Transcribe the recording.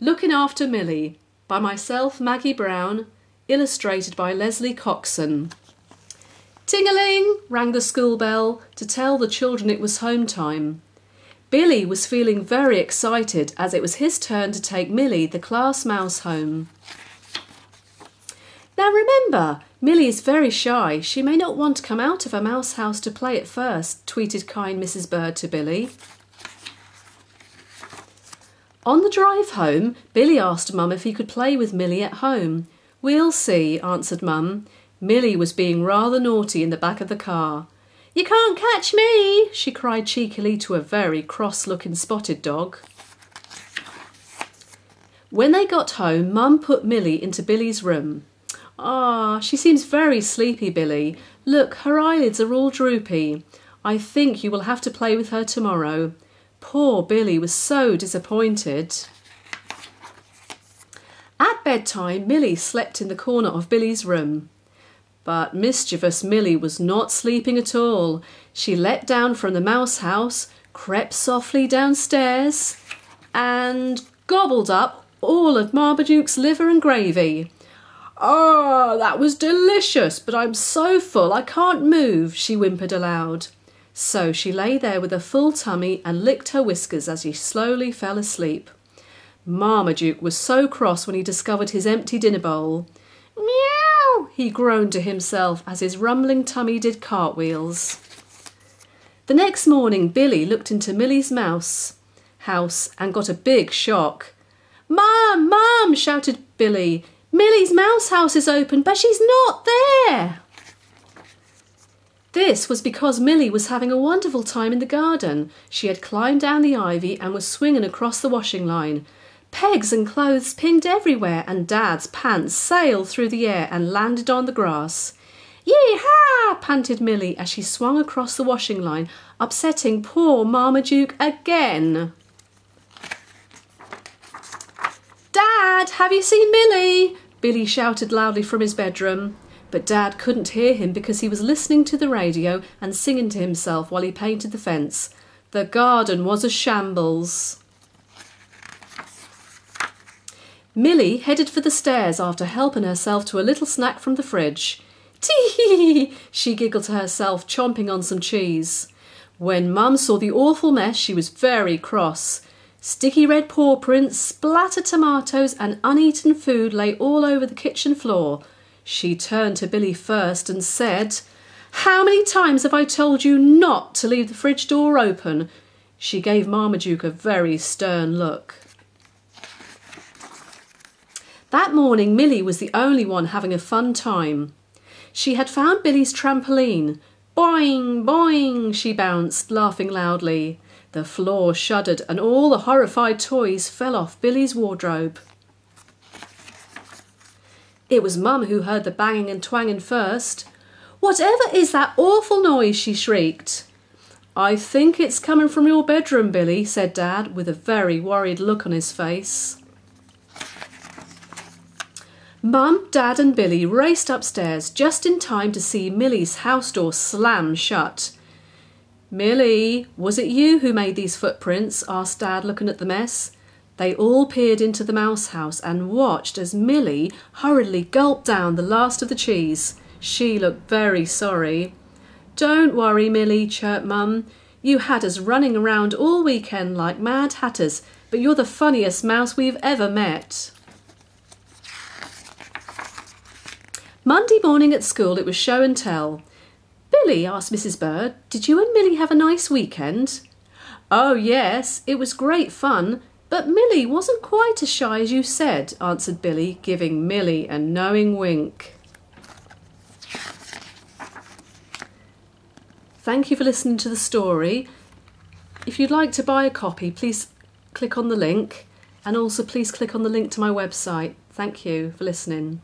Looking After Millie by myself, Maggie Brown, illustrated by Leslie Coxon. Ting-a-ling rang the school bell to tell the children it was home time. Billy was feeling very excited as it was his turn to take Millie, the class mouse, home. Now remember, Millie is very shy. She may not want to come out of her mouse house to play at first, tweeted kind Mrs. Bird to Billy. On the drive home, Billy asked Mum if he could play with Millie at home. We'll see, answered Mum. Millie was being rather naughty in the back of the car. You can't catch me, she cried cheekily to a very cross-looking spotted dog. When they got home, Mum put Millie into Billy's room. Ah, she seems very sleepy, Billy. Look, her eyelids are all droopy. I think you will have to play with her tomorrow. Poor Billy was so disappointed. At bedtime, Millie slept in the corner of Billy's room. But mischievous Millie was not sleeping at all. She leapt down from the mouse house, crept softly downstairs, and gobbled up all of Marmaduke's liver and gravy. "Ah, that was delicious, but I'm so full I can't move," she whimpered aloud. So she lay there with a full tummy and licked her whiskers as she slowly fell asleep. Marmaduke was so cross when he discovered his empty dinner bowl. "Meow!" he groaned to himself as his rumbling tummy did cartwheels. The next morning Billy looked into Millie's mouse house and got a big shock. "Mum, Mum!" shouted Billy. "Millie's mouse house is open, but she's not there!" This was because Millie was having a wonderful time in the garden. She had climbed down the ivy and was swinging across the washing line. Pegs and clothes pinged everywhere, and Dad's pants sailed through the air and landed on the grass. "Yee-haw!" panted Millie as she swung across the washing line, upsetting poor Marmaduke again. "Dad, have you seen Millie?" Billy shouted loudly from his bedroom. But Dad couldn't hear him because he was listening to the radio and singing to himself while he painted the fence. The garden was a shambles. Millie headed for the stairs after helping herself to a little snack from the fridge. "Tee-hee-hee!" she giggled to herself, chomping on some cheese. When Mum saw the awful mess, she was very cross. Sticky red paw prints, splattered tomatoes and uneaten food lay all over the kitchen floor. She turned to Billy first and said, "How many times have I told you not to leave the fridge door open?" She gave Marmaduke a very stern look. That morning Millie was the only one having a fun time. She had found Billy's trampoline. Boing, boing, she bounced, laughing loudly. The floor shuddered and all the horrified toys fell off Billy's wardrobe. It was Mum who heard the banging and twanging first. "Whatever is that awful noise?" she shrieked. "I think it's coming from your bedroom, Billy," said Dad, with a very worried look on his face. Mum, Dad and Billy raced upstairs just in time to see Millie's house door slam shut. "Millie, was it you who made these footprints?" asked Dad, looking at the mess. They all peered into the mouse house and watched as Millie hurriedly gulped down the last of the cheese. She looked very sorry. "Don't worry, Millie," chirped Mum. "You had us running around all weekend like mad hatters, but you're the funniest mouse we've ever met." Monday morning at school it was show and tell. "Billy," asked Mrs. Bird, "did you and Millie have a nice weekend?" "Oh yes, it was great fun. But Millie wasn't quite as shy as you said," answered Billy, giving Millie a knowing wink. Thank you for listening to the story. If you'd like to buy a copy, please click on the link, and also please click on the link to my website. Thank you for listening.